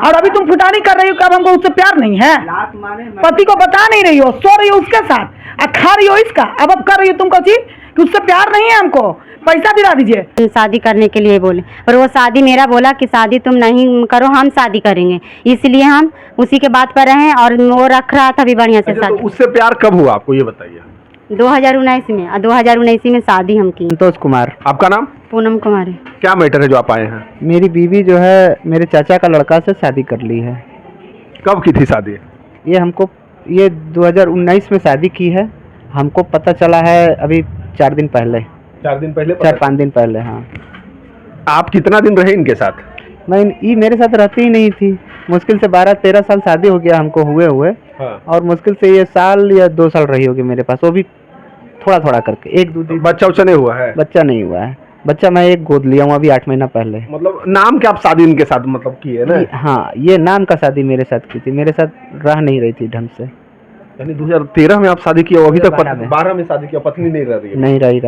और अभी तुम फुटानी कर रही हो कि अब हमको उससे प्यार नहीं है। पति को बता नहीं रही हो, सो रही हो उसके साथ, खा रही हो इसका, अब कर रही हो तुमको चीज कि उससे प्यार नहीं है, हमको पैसा दिला दीजिए। शादी करने के लिए बोले, और वो शादी मेरा बोला कि शादी तुम नहीं करो, हम शादी करेंगे, इसलिए हम उसी के बात पर रहे। और वो रख रहा था भी बढ़िया से शादी। तो उससे प्यार कब हुआ आपको ये बताइए? 2019 में, 2019 में शादी हम की। संतोष कुमार। आपका नाम? पूनम कुमारी। क्या मैटर है जो आप आए हैं? मेरी बीवी जो है मेरे चाचा का लड़का से शादी कर ली है। कब की थी शादी? ये 2019 में शादी की है। हमको पता चला है अभी 4 दिन पहले। 4 दिन पहले? 4-5 दिन पहले, हाँ। आप कितना दिन रहे इनके साथ? नहीं, ये मेरे साथ रहती ही नहीं थी। मुश्किल से 12-13 साल शादी हो गया हमको हुए। हाँ। और मुश्किल से ये साल या 2 साल रही होगी मेरे पास, वो भी थोड़ा करके, 1-2 दिन। बच्चा उच्चा नहीं हुआ है? बच्चा नहीं हुआ है। बच्चा मैं एक गोद लिया हूँ अभी 8 महीना पहले। मतलब नाम क्या आप शादी इनके साथ मतलब की है ना? हाँ, ये नाम का शादी मेरे साथ की थी, मेरे साथ रह नहीं रही थी ढंग से। यानी 2013 में आप शादी किया, अभी तक 12 में शादी किया, पत्नी नहीं रह रही है? नहीं रही,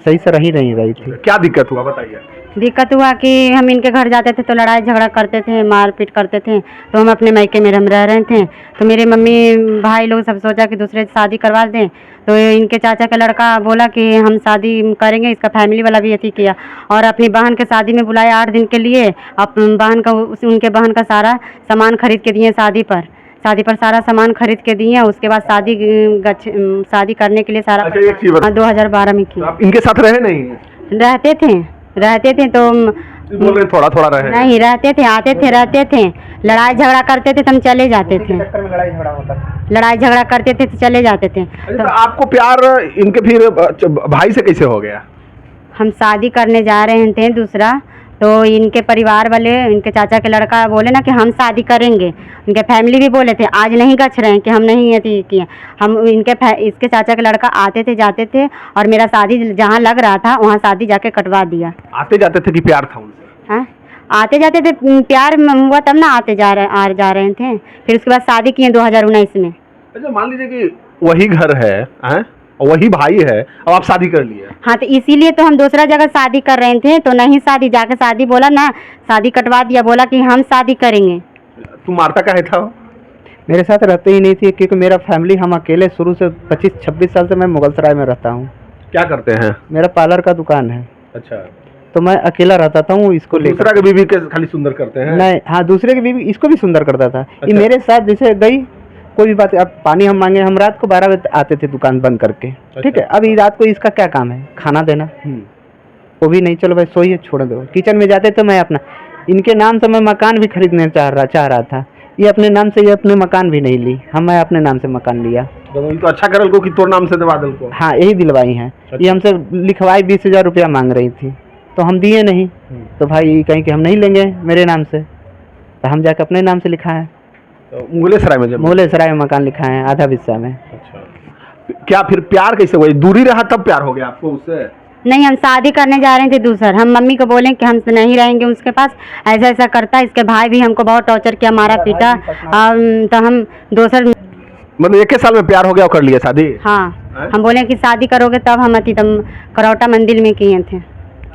सही से नहीं रही थी। क्या दिक्कत हुआ बताइए? दिक्कत हुआ कि हम इनके घर जाते थे तो लड़ाई झगड़ा करते थे, मारपीट करते थे। तो हम अपने मायके में रह रहे थे, तो मेरे मम्मी भाई लोग सब सोचा कि दूसरे से शादी करवा दें। तो इनके चाचा का लड़का बोला कि हम शादी करेंगे, इसका फैमिली वाला भी यही किया। और अपनी बहन के शादी में बुलाया 8 दिन के लिए। उनके बहन का सारा सामान खरीद के दिए, शादी पर सारा सामान खरीद के दिए। उसके बाद शादी करने के लिए सारा 2012 में की। आप इनके साथ रहे नहीं? रहते थे तो बोल रहे थोड़ा रहे? नहीं, रहते थे, आते थे, रहते थे, लड़ाई झगड़ा करते थे तो हम चले जाते थे। लड़ाई झगड़ा करते थे तो चले जाते थे। तो आपको प्यार इनके फिर भाई से कैसे हो गया? हम शादी करने जा रहे थे दूसरा, तो इनके परिवार वाले, इनके चाचा के लड़का बोले ना कि हम शादी करेंगे। इनके फैमिली भी बोले थे, आज नहीं गछ रहे हैं कि हम नहीं ये किए। हम इसके चाचा के लड़का आते थे, जाते थे, और मेरा शादी जहाँ लग रहा था वहाँ शादी जाके कटवा दिया। आते जाते थे कि प्यार था उनसे? हाँ, आते जाते थे, प्यार हुआ तब ना जा रहे थे। फिर उसके बाद शादी किए 2019 में। अच्छा, मान लीजिए कि वही घर है वही भाई है, अब आप शादी कर लिए। हाँ, तो इसीलिए तो हम दूसरा जगह शादी कर रहे थे, तो नहीं शादी जाके शादी बोला ना, शादी कटवा दिया, बोला कि हम शादी करेंगे। तुम मारता काहे था? मेरे साथ रहते ही नहीं थी, क्योंकि मेरा फैमिली, हम अकेले शुरू से 25-26 साल से मैं मुगलसराय में रहता हूँ। क्या करते हैं? मेरा पार्लर का दुकान है। अच्छा, तो मैं अकेला रहता था हूँ। इसको दूसरा के बीवी के खाली सुंदर करते हैं? नहीं, हाँ, दूसरे की बीवी इसको भी सुंदर करता था। ये मेरे साथ जैसे गई, कोई भी बात, अब पानी हम मांगे, हम रात को 12 बजे आते थे दुकान बंद करके। ठीक है, अभी रात को इसका क्या काम है? खाना देना। वो भी नहीं, चलो भाई सोइए, छोड़ दो। किचन में जाते तो मैं अपना, इनके नाम से मैं मकान भी खरीदने चाह रहा था। ये अपने नाम से, ये अपने मकान भी नहीं ली, मैं अपने नाम से मकान लिया। तो अच्छा करल को कि तोर नाम से दिलवा दल को? हाँ, यही दिलवाई है। ये हमसे लिखवाई 20,000 रुपया मांग रही थी, तो हम दिए नहीं। तो भाई कहीं कि हम नहीं लेंगे मेरे नाम से, तो हम जाकर अपने नाम से लिखा है। मुगलसराय में मकान लिखा है, आधा बिस्सा में। अच्छा, क्या फिर प्यार कैसे हुआ? दूरी रहा तब प्यार हो गया आपको उससे? नहीं, हम शादी करने जा रहे थे दूसर। हम मम्मी को बोले कि हम नहीं रहेंगे उसके पास, ऐसा करता है। इसके भाई भी हमको बहुत टॉर्चर किया, मारा पीटा। तो हम दूसर, मतलब 1 साल में प्यार हो गया और कर लिया शादी? हाँ, हम बोले कि शादी करोगे तब हम करौटा मंदिर में किए थे,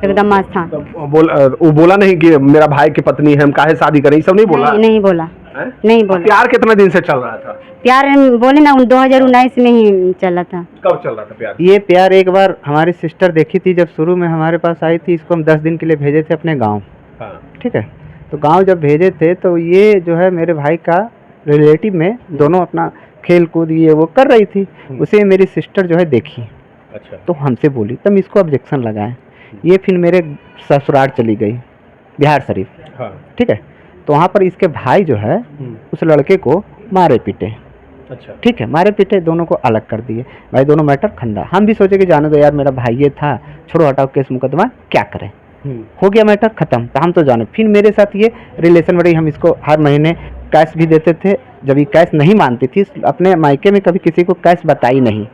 एकदम मस्त था। वो बोला नहीं कि मेरा भाई की पत्नी है, हम काहे शादी करें, सब नहीं बोला? नहीं बोला। नहीं बोला। प्यार कितना दिन से चल रहा था? प्यार बोले ना 2019 में ही चला था। कब चल रहा था प्यार? ये प्यार एक बार हमारी सिस्टर देखी थी, जब शुरू में हमारे पास आई थी। इसको हम 10 दिन के लिए भेजे थे अपने गाँव। ठीक है, तो गाँव जब भेजे थे तो ये जो है मेरे भाई का रिलेटिव में, दोनों अपना खेल कूद ये वो कर रही थी। उसे मेरी सिस्टर जो है देखी। अच्छा। तो हमसे बोली, तब इसको ऑब्जेक्शन लगाए। ये फिर मेरे ससुराल चली गई, बिहार शरीफ। ठीक है, तो वहाँ पर इसके भाई जो है उस लड़के को मारे पीटे। अच्छा। ठीक है, मारे पीटे, दोनों को अलग कर दिए। भाई दोनों मैटर खंदा। हम भी सोचे कि जाने दो यार, मेरा भाई ये था, छोड़ो हटाओ, केस मुकदमा क्या करें, हो गया मैटर खत्म। तो हम तो जाने। फिर मेरे साथ ये रिलेशन बढ़ी। हम इसको हर महीने कैश भी देते थे। जब ये कैश नहीं मानती थी, अपने मायके में कभी किसी को कैश बताई नहीं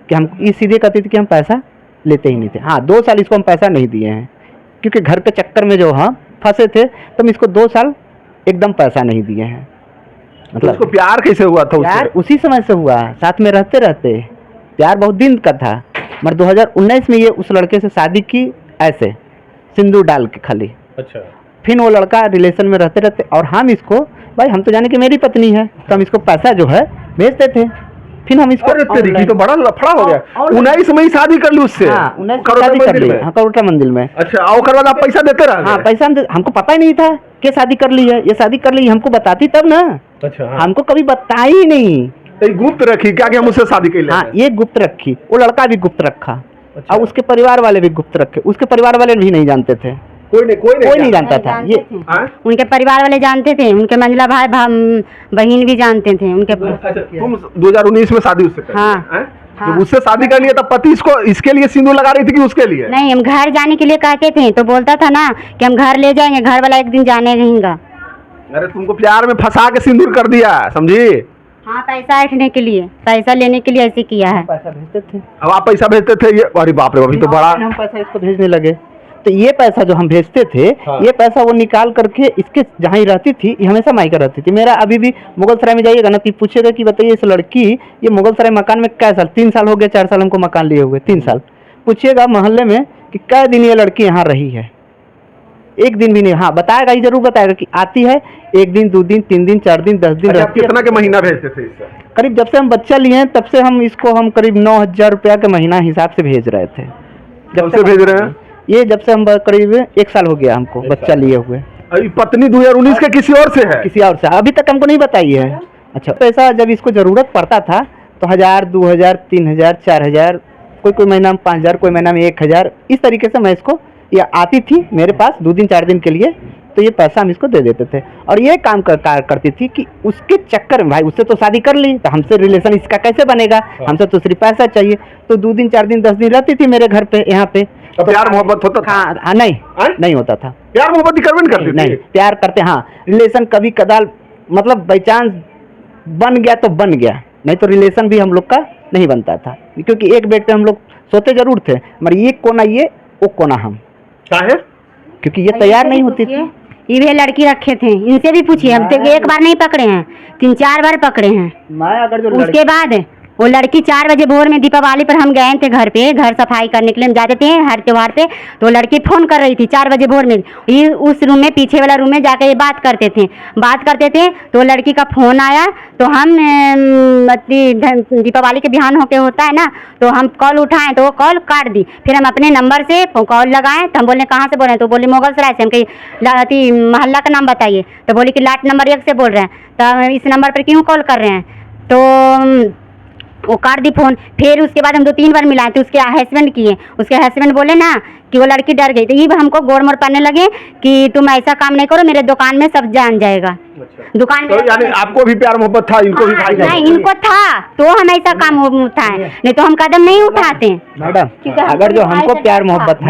कि हम, ये सीधे कहती थी कि हम पैसा लेते ही नहीं थे। हाँ, 2 साल इसको हम पैसा नहीं दिए हैं, क्योंकि घर के चक्कर में जो हम फंसे थे, तो हम इसको 2 साल एकदम पैसा नहीं दिए हैं। मतलब उसको प्यार कैसे हुआ था? प्यार उसी समय से हुआ, साथ में रहते रहते। प्यार बहुत दिन का था, मगर 2019 में ये उस लड़के से शादी की, ऐसे सिंदूर डाल के खाली। अच्छा। फिर वो लड़का रिलेशन में रहते रहते, और हम इसको, भाई हम तो जाने कि मेरी पत्नी है, तो हम इसको पैसा जो है भेजते थे। फिर हम इसको अरे तेरी की तो बड़ा लफड़ा हो गया। और 19 में ही शादी कर ली उससे। हाँ 19 करोड़ा शादी कर मंदिर ली, में। हाँ करोड़ा मंदिर में। अच्छा, और उसके बाद आप पैसा देते रहे? हाँ पैसा हमको पता ही नहीं था कि शादी कर ली है, ये शादी कर ली, हमको बताती तब ना। अच्छा हाँ। हमको कभी बताई ही नहीं। तो ये गुप्त रखी क्या कि हम उससे शादी कर ले? हाँ ये गुप्त रखी, वो लड़का भी गुप्त रखा, और उसके परिवार वाले भी गुप्त रखे, उसके परिवार वाले भी नहीं जानते थे, कोई नहीं जानता था ये। हाँ? उनके परिवार वाले जानते थे, उनके मंझला भाई बहन भी जानते थे उनके। अच्छा, तुम 2019 में शादी उससे कर ली, हाँ। हैं? हाँ। जब उससे शादी कर लिया तब पति इसको इसके लिए सिंदूर लगा रही थी कि उसके लिए? नहीं, हम घर जाने के लिए कहते थे तो बोलता था ना कि हम घर ले जाएंगे, घर वाला एक दिन जाने रहेगा। अरे तुमको प्यार में फंसा के सिंदूर कर दिया, समझी? हाँ पैसा ऐंठने के लिए, पैसा लेने के लिए ऐसे किया है। पैसा भेजते थे, अब आप पैसा भेजते थे? ये अरे बाप रे बाप, ये तो बड़ा। हम पैसा इसको भेजने लगे, तो ये पैसा जो हम भेजते थे, हाँ। ये पैसा वो निकाल करके इसके जहाँ ही रहती थी, ये हमेशा मायका रहती थी। मेरा अभी भी मुगल सराय में जाइएगा ना, तो पूछेगा कि बताइए इस लड़की, ये मुगल सराय मकान में कै साल, 3 साल हो गए, 4 साल हमको मकान लिए हुए, 3 साल। पूछिएगा मोहल्ले में कि कै दिन ये लड़की यहाँ रही है, एक दिन भी नहीं। हाँ बताएगा, ये जरूर बताएगा कि आती है 1 दिन 2 दिन 3 दिन 4 दिन 10 दिन अच्छा, आप रहती है। कितना के महीना भेजते थे इससे? करीब जब से हम बच्चा लिए हैं तब से हम इसको करीब 9,000 रुपया के महीना हिसाब से भेज रहे थे। जब से भेज रहे हैं? ये जब से हम करीब 1 साल हो गया हमको बच्चा लिए हुए। अभी पत्नी 2019 के किसी और से है? किसी और से अभी तक हमको नहीं बताई है। अच्छा, पैसा जब इसको जरूरत पड़ता था तो 1000 2000 3000 4000, कोई महीना में 5000, कोई महीना में 1000, इस तरीके से मैं इसको, ये आती थी मेरे पास 2 दिन 4 दिन के लिए, तो ये पैसा हम इसको दे देते थे। और ये काम करती थी कि उसके चक्कर में, भाई उससे तो शादी कर ली तो हमसे रिलेशन इसका कैसे बनेगा, हमसे तो सिर्फ पैसा चाहिए। तो 2 दिन 4 दिन 10 दिन रहती थी मेरे घर पे, यहाँ पे। तो प्यार मोहब्बत होता था? हाँ नहीं होता था। प्यार मोहब्बत करवे नहीं करती नहीं, थी? प्यार करते, हाँ रिलेशन कभी कदाल, मतलब बाई चांस बन गया तो बन गया, नहीं तो रिलेशन भी हम लोग का नहीं बनता था, क्योंकि एक बेड पे हम लोग सोते जरूर थे, मगर ये कोना ये, वो कोना हम, काहे? क्योंकि ये तैयार नहीं होती थी। ये भी लड़की रखे थे, इनसे भी पूछिए, हम तो एक बार नहीं पकड़े हैं, 3-4 बार पकड़े हैं। मैं अगर जो उसके बाद वो लड़की 4 बजे भोर में दीपावली पर हम गए थे घर पे, घर सफाई करने के लिए हम जाते थे हर त्योहार पे, तो लड़की फ़ोन कर रही थी 4 बजे भोर में, ये उस रूम में, पीछे वाला रूम में जाकर ये बात करते थे। तो लड़की का फ़ोन आया, तो हम दीपावली के बिहान होके होता है ना, तो हम कॉल उठाएं तो वो कॉल काट दी। फिर हम अपने नंबर से कॉल लगाएं, तो हम बोले कहाँ से बोल रहे हैं, तो बोले मुगल सराय से। हम कहीं मोहल्ला का नाम बताइए, तो बोले कि लाट नंबर 1 से बोल रहे हैं, तो इस नंबर पर क्यों कॉल कर रहे हैं, तो वो काट दी फ़ोन। फिर उसके बाद हम 2-3 बार मिलाए तो उसके हस्बैंड किए, उसके हस्बैंड बोले ना कि वो लड़की डर गई, तो ये हमको गोड़ मोड़ पाने लगे कि तुम ऐसा काम नहीं करो, मेरे दुकान में सब जान जाएगा। दुकान तो यानी आपको भी प्यार मोहब्बत था, इनको भी भाई? नहीं, इनको था तो हम ऐसा काम उठाए, नहीं तो हम कदम नहीं उठाते। मैडम, अगर जो हमको प्यार मोहब्बत है